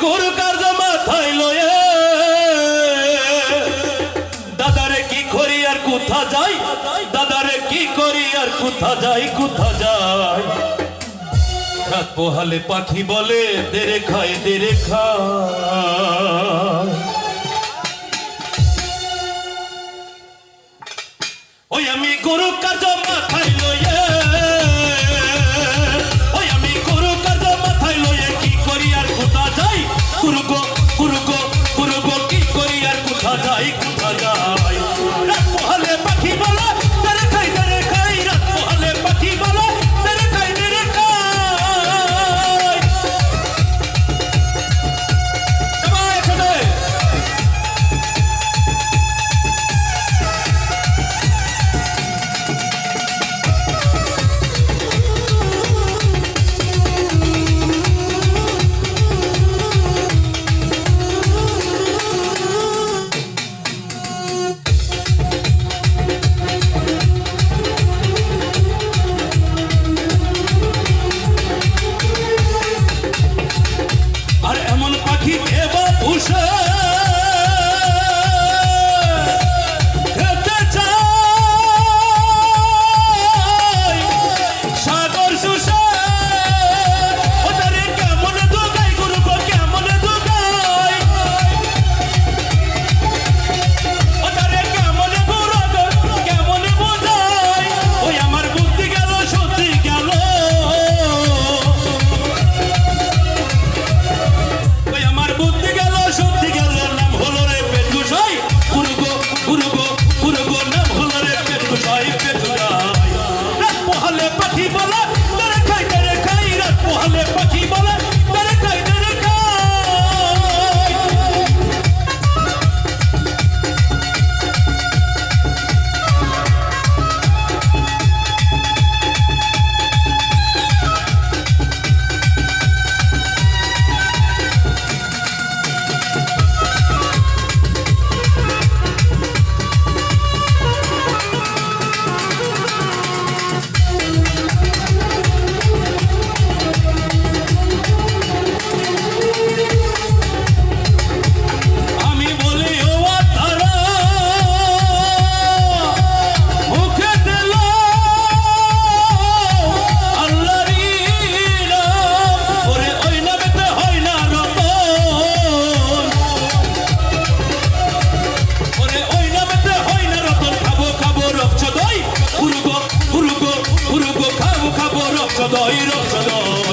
গরু কার্য মাথায় লয়ে দাদারে কি করি আর কোথা যাই দাদারে কি করি আর কোথা যাই রাত পোহালে পাখি বলে দেরে খায় ওই আমি গরু কার্য মাথায় লয়ে কি করি আর কোথা যাই রাত পোহালে পাখি বলে দেরে খাই রাত পোহালে পাখি বলে দেরে খাই সবাই একসাথে রক্তদয়